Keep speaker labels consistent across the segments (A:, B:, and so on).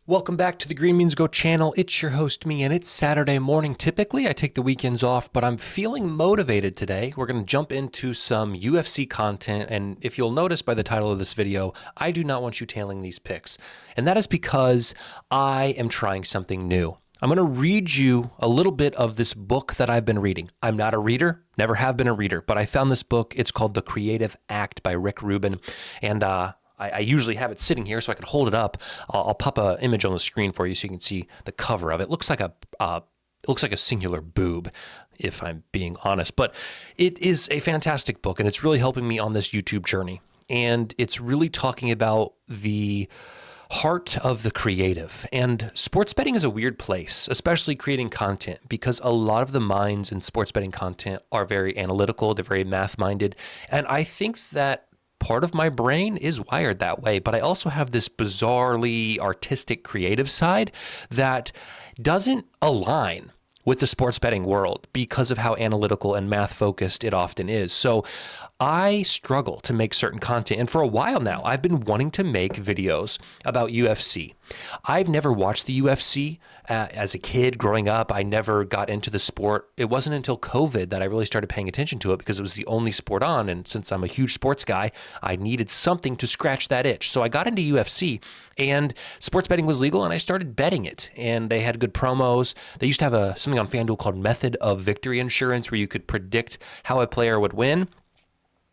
A: Welcome back to the Green Means Go channel. It's your host, me, and it's Saturday morning. Typically, I take the weekends off, but I'm feeling motivated today. We're going to jump into some UFC content, and if you'll notice by the title of this video, I do not want you tailing these picks, and that is because I am trying something new. I'm going to read you a little bit of this book that I've been reading. I'm not a reader, never have been a reader, but I found this book. It's called The Creative Act by Rick Rubin, and I usually have it sitting here so I can hold it up. I'll pop an image on the screen for you so you can see the cover of it. It looks like a singular boob, if I'm being honest. But it is a fantastic book, and it's really helping me on this YouTube journey. And it's really talking about the heart of the creative. And sports betting is a weird place, especially creating content, because a lot of the minds in sports betting content are very analytical. They're very math-minded. And I think that part of my brain is wired that way, but I also have this bizarrely artistic creative side that doesn't align with the sports betting world because of how analytical and math focused it often is. So I struggle to make certain content. And for a while now, I've been wanting to make videos about UFC. I've never watched the UFC as a kid growing up. I never got into the sport. It wasn't until COVID that I really started paying attention to it because it was the only sport on. And since I'm a huge sports guy, I needed something to scratch that itch. So I got into UFC, and sports betting was legal, and I started betting it. And they had good promos. They used to have something on FanDuel called Method of Victory Insurance, where you could predict how a player would win.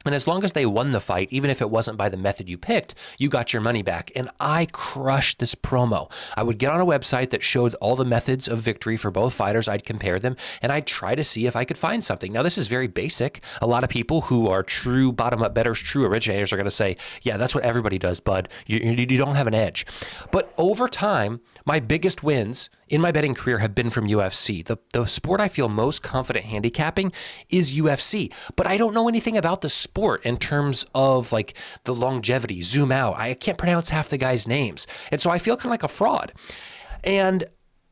A: And as long as they won the fight, even if it wasn't by the method you picked, you got your money back. And I crushed this promo. I would get on a website that showed all the methods of victory for both fighters. I'd compare them, and I'd try to see if I could find something. Now, this is very basic. A lot of people who are true bottom-up bettors, true originators, are going to say, yeah, that's what everybody does, bud. You don't have an edge. But over time, my biggest wins in my betting career have been from UFC. The sport I feel most confident handicapping is UFC, but I don't know anything about the sport in terms of like the longevity, zoom out. I can't pronounce half the guys' names. And so I feel kind of like a fraud. And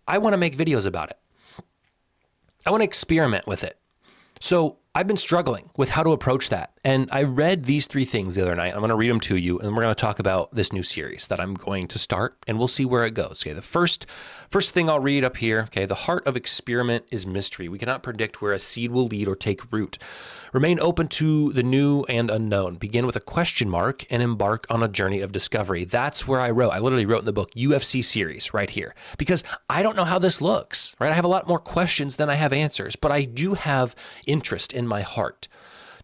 A: I want to make videos about it. I want to experiment with it. So I've been struggling with how to approach that. And I read these 3 things the other night. I'm going to read them to you, and we're going to talk about this new series that I'm going to start, and we'll see where it goes. Okay, the first thing I'll read up here, okay, the heart of experiment is mystery. We cannot predict where a seed will lead or take root. Remain open to the new and unknown. Begin with a question mark and embark on a journey of discovery. That's where I wrote. I literally wrote in the book UFC series right here because I don't know how this looks, right? I have a lot more questions than I have answers, but I do have interest in my heart.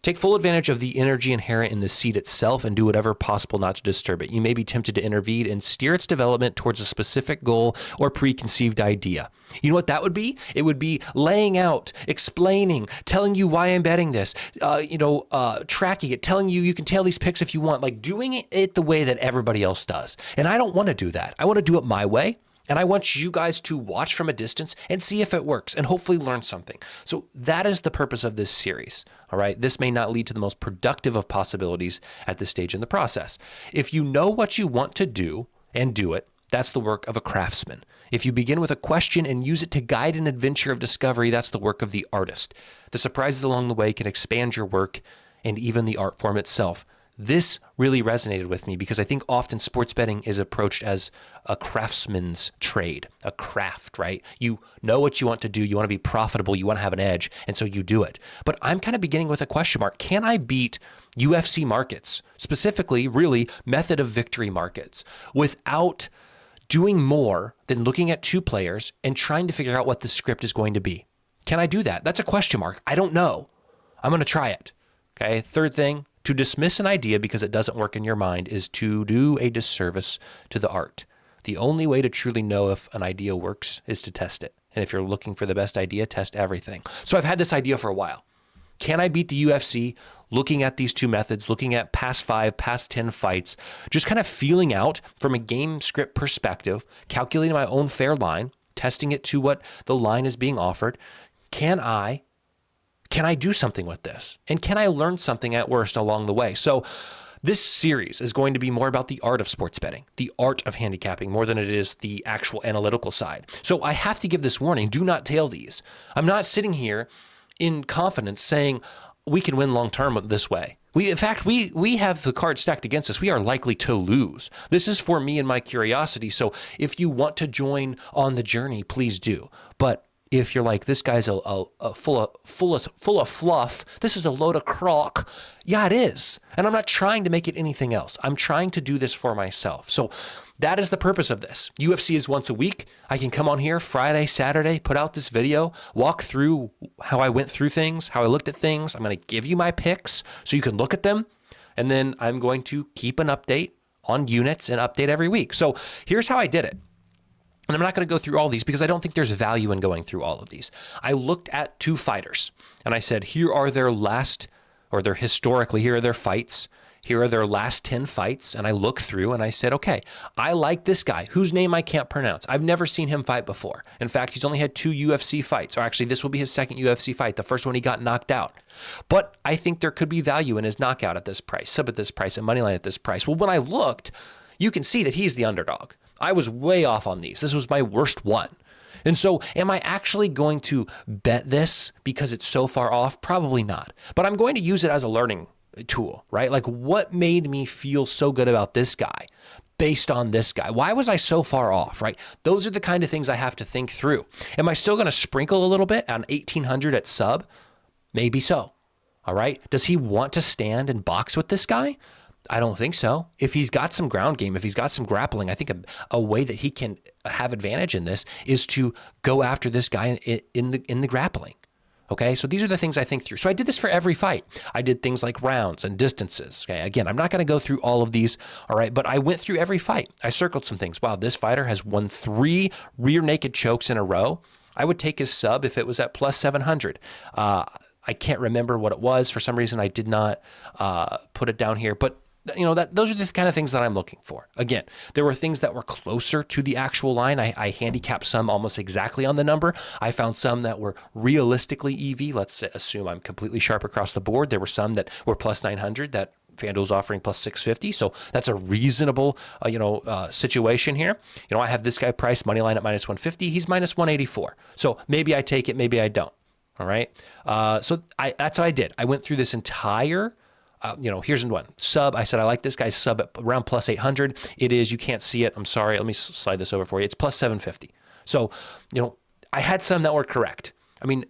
A: Take full advantage of the energy inherent in the seed itself and do whatever possible not to disturb it. You may be tempted to intervene and steer its development towards a specific goal or preconceived idea. You know what that would be? It would be laying out, explaining, telling you why I'm betting this, tracking it, telling you can tail these picks if you want, like doing it the way that everybody else does. And I don't want to do that. I want to do it my way. And I want you guys to watch from a distance and see if it works and hopefully learn something. So that is the purpose of this series, all right? This may not lead to the most productive of possibilities at this stage in the process. If you know what you want to do and do it, that's the work of a craftsman. If you begin with a question and use it to guide an adventure of discovery, that's the work of the artist. The surprises along the way can expand your work and even the art form itself. This really resonated with me because I think often sports betting is approached as a craftsman's trade, a craft, right? You know what you want to do. You want to be profitable. You want to have an edge. And so you do it. But I'm kind of beginning with a question mark. Can I beat UFC markets, specifically really method of victory markets, without doing more than looking at 2 players and trying to figure out what the script is going to be? Can I do that? That's a question mark. I don't know. I'm going to try it. Okay. Third thing. To dismiss an idea because it doesn't work in your mind is to do a disservice to the art. The only way to truly know if an idea works is to test it. And if you're looking for the best idea, test everything. So I've had this idea for a while. Can I beat the UFC looking at these 2 methods, looking at past 5, past 10 fights, just kind of feeling out from a game script perspective, calculating my own fair line, testing it to what the line is being offered? Can I do something with this? And can I learn something at worst along the way? So this series is going to be more about the art of sports betting, the art of handicapping, more than it is the actual analytical side. So I have to give this warning, do not tail these. I'm not sitting here in confidence saying we can win long-term this way. In fact, we have the card stacked against us. We are likely to lose. This is for me and my curiosity. So if you want to join on the journey, please do. But if you're like, this guy's full of fluff, this is a load of crock. Yeah, it is. And I'm not trying to make it anything else. I'm trying to do this for myself. So that is the purpose of this. UFC is once a week. I can come on here Friday, Saturday, put out this video, walk through how I went through things, how I looked at things. I'm going to give you my picks so you can look at them. And then I'm going to keep an update on units and update every week. So here's how I did it. And I'm not going to go through all these because I don't think there's value in going through all of these. I looked at 2 fighters and I said, here are their last, or their historically, here are their fights. Here are their last 10 fights. And I looked through and I said, okay, I like this guy whose name I can't pronounce. I've never seen him fight before. In fact, he's only had 2 UFC fights, or actually this will be his second UFC fight. The first one he got knocked out. But I think there could be value in his knockout at this price, sub at this price, and moneyline at this price. Well, when I looked, you can see that he's the underdog. I was way off on these. This was my worst one. And so am I actually going to bet this because it's so far off? Probably not. But I'm going to use it as a learning tool, right? Like, what made me feel so good about this guy based on this guy? Why was I so far off, right? Those are the kind of things I have to think through. Am I still going to sprinkle a little bit on 1,800 at sub? Maybe so. All right. Does he want to stand and box with this guy? I don't think so. If he's got some ground game, if he's got some grappling, I think a way that he can have advantage in this is to go after this guy in the grappling. Okay, so these are the things I think through. So I did this for every fight. I did things like rounds and distances. Okay, again, I'm not going to go through all of these, all right, but I went through every fight. I circled some things. Wow, this fighter has won 3 rear naked chokes in a row. I would take his sub if it was at plus 700. I can't remember what it was. For some reason, I did not put it down here, but you know, those are the kind of things that I'm looking for. Again, there were things that were closer to the actual line. I handicapped some almost exactly on the number. I found some that were realistically EV. Let's assume I'm completely sharp across the board. There were some that were plus 900 that FanDuel's offering plus 650. So that's a reasonable, situation here. You know, I have this guy priced money line at minus 150. He's minus 184. So maybe I take it, maybe I don't. All right. That's what I did. I went through this entire here's one sub. I said, I like this guy's sub at around plus 800. It is, you can't see it. I'm sorry. Let me slide this over for you. It's plus 750. So, I had some that were correct. I mean,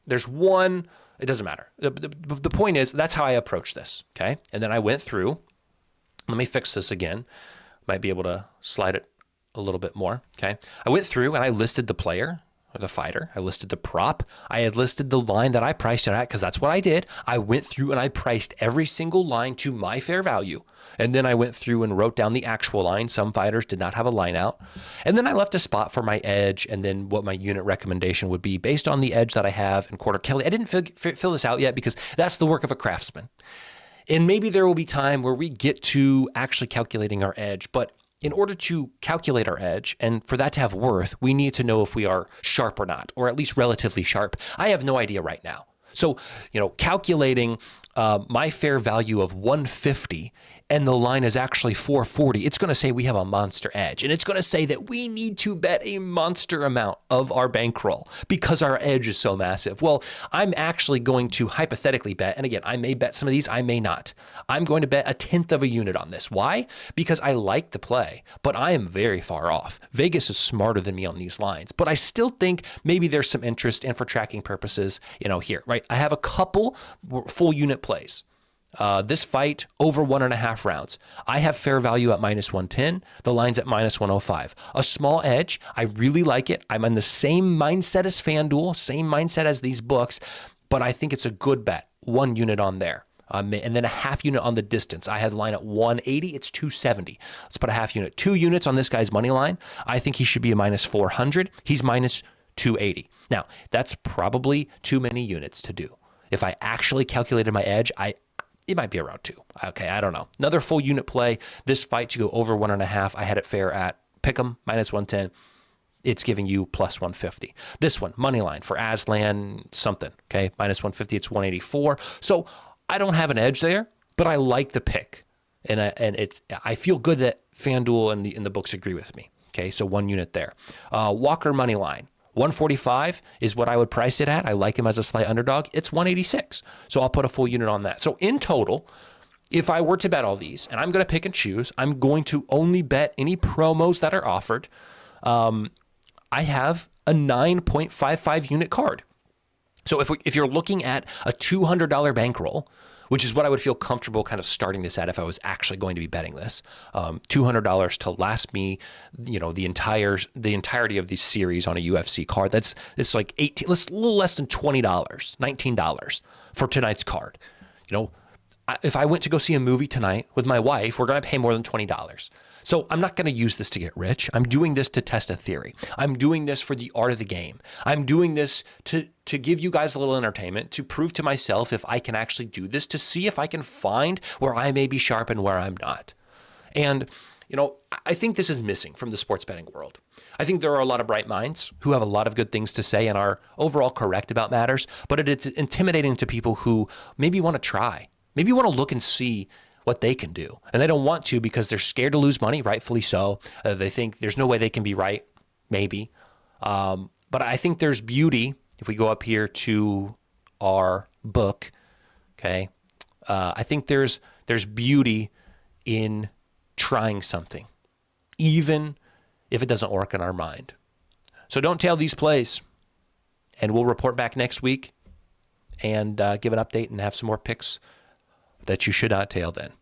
A: there's one, it doesn't matter. The point is, that's how I approach this. Okay. And then I went through, let me fix this again. Might be able to slide it a little bit more. Okay. I went through and I listed the player, the fighter. I listed the prop. I had listed the line that I priced it at because that's what I did. I went through and I priced every single line to my fair value. And then I went through and wrote down the actual line. Some fighters did not have a line out. And then I left a spot for my edge and then what my unit recommendation would be based on the edge that I have in quarter Kelly. I didn't fill this out yet because that's the work of a craftsman. And maybe there will be time where we get to actually calculating our edge, but in order to calculate our edge and for that to have worth, we need to know if we are sharp or not, or at least relatively sharp. I have no idea right now. So, calculating my fair value of 150 and the line is actually 440, it's going to say we have a monster edge. And it's going to say that we need to bet a monster amount of our bankroll because our edge is so massive. Well, I'm actually going to hypothetically bet, and again, I may bet some of these, I may not. I'm going to bet 1/10 of a unit on this. Why? Because I like the play, but I am very far off. Vegas is smarter than me on these lines, but I still think maybe there's some interest, and for tracking purposes, here, right? I have a couple full unit plays. This fight over 1.5 rounds. I have fair value at minus 110. The line's at minus 105. A small edge. I really like it. I'm in the same mindset as FanDuel, same mindset as these books, but I think it's a good bet. 1 unit on there. And then a half unit on the distance. I had the line at 180. It's 270. Let's put a half unit. 2 units on this guy's money line. I think he should be a minus 400. He's minus 280. Now, that's probably too many units to do. If I actually calculated my edge, it might be around 2. Okay, I don't know. Another full unit play. This fight to go over 1.5. I had it fair at pick'em, minus 110. It's giving you plus 150. This one, money line for Aslan something. Okay, minus 150. It's 184. So I don't have an edge there, but I like the pick, and I feel good that FanDuel and the books agree with me. Okay, so 1 unit there. Walker money line. 145 is what I would price it at. I like him as a slight underdog. It's 186. So I'll put a full unit on that. So in total, if I were to bet all these, and I'm going to pick and choose, I'm going to only bet any promos that are offered. I have a 9.55 unit card. So if you're looking at a $200 bankroll, which is what I would feel comfortable kind of starting this at if I was actually going to be betting this, $200 to last me, the entirety of the series on a UFC card. It's like a little less than $20, $19 for tonight's card. If I went to go see a movie tonight with my wife, we're going to pay more than $20. So I'm not going to use this to get rich. I'm doing this to test a theory. I'm doing this for the art of the game. I'm doing this to give you guys a little entertainment, to prove to myself if I can actually do this, to see if I can find where I may be sharp and where I'm not. And, I think this is missing from the sports betting world. I think there are a lot of bright minds who have a lot of good things to say and are overall correct about matters, but it's intimidating to people who maybe want to try. Maybe you want to look and see what they can do. And they don't want to because they're scared to lose money, rightfully so. They think there's no way they can be right, maybe. But I think there's beauty, if we go up here to our book, okay? I think there's beauty in trying something, even if it doesn't work in our mind. So don't tail these plays, and we'll report back next week and give an update and have some more picks that you should not tail then.